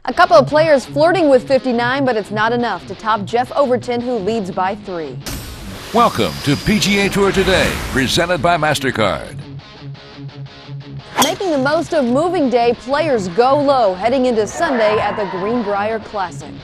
A couple of players flirting with 59, but it's not enough to top Jeff Overton, who leads by 3. Welcome to PGA Tour Today, presented by MasterCard. Making the most of moving day, players go low heading into Sunday at the Greenbrier Classic.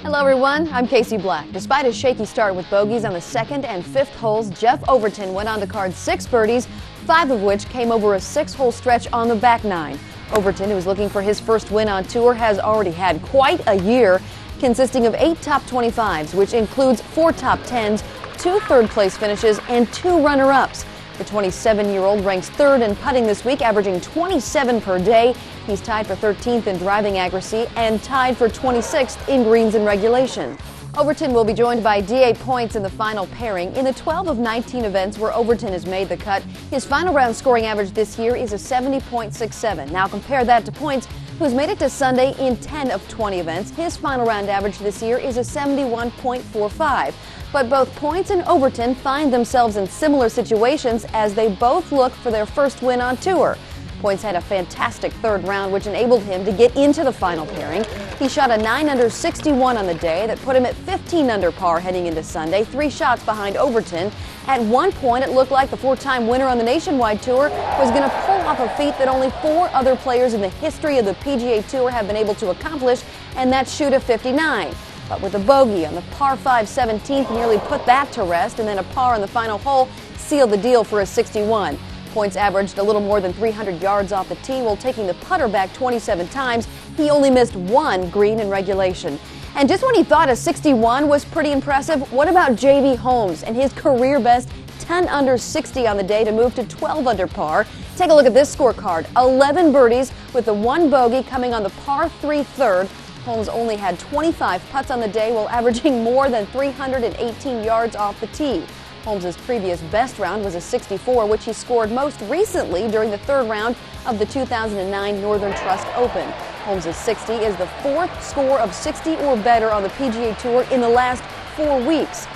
Hello everyone, I'm Casey Black. Despite a shaky start with bogeys on the 2nd and 5th holes, Jeff Overton went on to card 6 birdies, 5 of which came over a 6-hole stretch on the back 9. Overton, who is looking for his first win on tour, has already had quite a year, consisting of 8 top 25s, which includes 4 top 10s, 2 third-place finishes, and 2 runner-ups. The 27-year-old ranks 3rd in putting this week, averaging 27 per day. He's tied for 13th in driving accuracy and tied for 26th in greens and regulation. Overton will be joined by D.A. Points in the final pairing. In the 12 of 19 events where Overton has made the cut, his final round scoring average this year is a 70.67. Now compare that to Points, who's made it to Sunday in 10 of 20 events. His final round average this year is a 71.45. But both Points and Overton find themselves in similar situations as they both look for their first win on tour. Points had a fantastic 3rd round, which enabled him to get into the final pairing. He shot a 9-under 61 on the day that put him at 15 under par heading into Sunday, 3 shots behind Overton. At one point, it looked like the 4-time winner on the Nationwide Tour was going to pull off a feat that only 4 other players in the history of the PGA Tour have been able to accomplish, and that's shoot a 59. But with a bogey on the par 5 17th nearly put that to rest, and then a par on the final hole sealed the deal for a 61. Points averaged a little more than 300 yards off the tee while taking the putter back 27 times. He only missed 1 green in regulation. And just when he thought a 61 was pretty impressive, what about J.B. Holmes and his career best 10 under 60 on the day to move to 12 under par? Take a look at this scorecard. 11 birdies with the 1 bogey coming on the par 3 3rd. Holmes only had 25 putts on the day while averaging more than 318 yards off the tee. Holmes' previous best round was a 64, which he scored most recently during the 3rd round of the 2009 Northern Trust Open. Holmes' 60 is the 4th score of 60 or better on the PGA Tour in the last 4 weeks.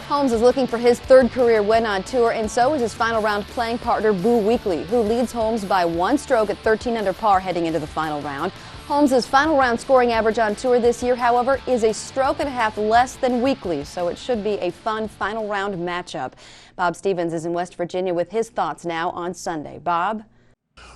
Holmes is looking for his 3rd career win on tour, and so is his final round playing partner Boo Weekley, who leads Holmes by 1 stroke at 13 under par heading into the final round. Holmes' final round scoring average on tour this year, however, is a stroke and a half less than Weekley, so it should be a fun final round matchup. Bob Stevens is in West Virginia with his thoughts now on Sunday. Bob?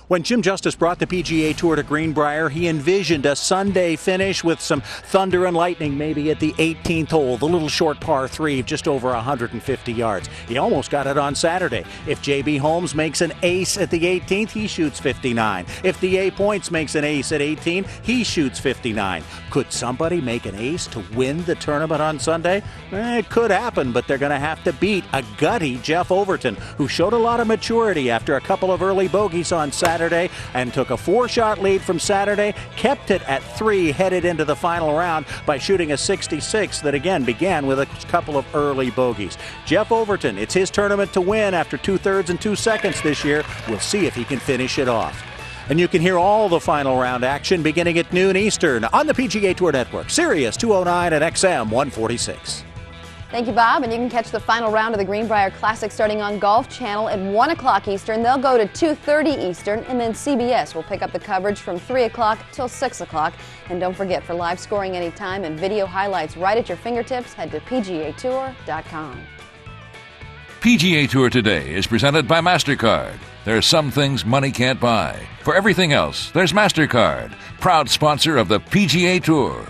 When Jim Justice brought the PGA Tour to Greenbrier, he envisioned a Sunday finish with some thunder and lightning maybe at the 18th hole, the little short par 3 of just over 150 yards. He almost got it on Saturday. If J.B. Holmes makes an ace at the 18th, he shoots 59. If D.A. Points makes an ace at 18, he shoots 59. Could somebody make an ace to win the tournament on Sunday? It could happen, but they're going to have to beat a gutty Jeff Overton, who showed a lot of maturity after a couple of early bogeys on Saturday and took a 4-shot lead from Saturday, kept it at 3 headed into the final round by shooting a 66 that again began with a couple of early bogeys. Jeff Overton, it's his tournament to win after 2/3 and 2 seconds this year. We'll see if he can finish it off. And you can hear all the final round action beginning at noon Eastern on the PGA Tour Network, Sirius 209 and XM 146. Thank you, Bob. And you can catch the final round of the Greenbrier Classic starting on Golf Channel at 1 o'clock Eastern. They'll go to 2:30 Eastern, and then CBS will pick up the coverage from 3 o'clock till 6 o'clock. And don't forget, for live scoring anytime and video highlights right at your fingertips, head to PGATour.com. PGA Tour Today is presented by MasterCard. There are some things money can't buy. For everything else, there's MasterCard, proud sponsor of the PGA Tour.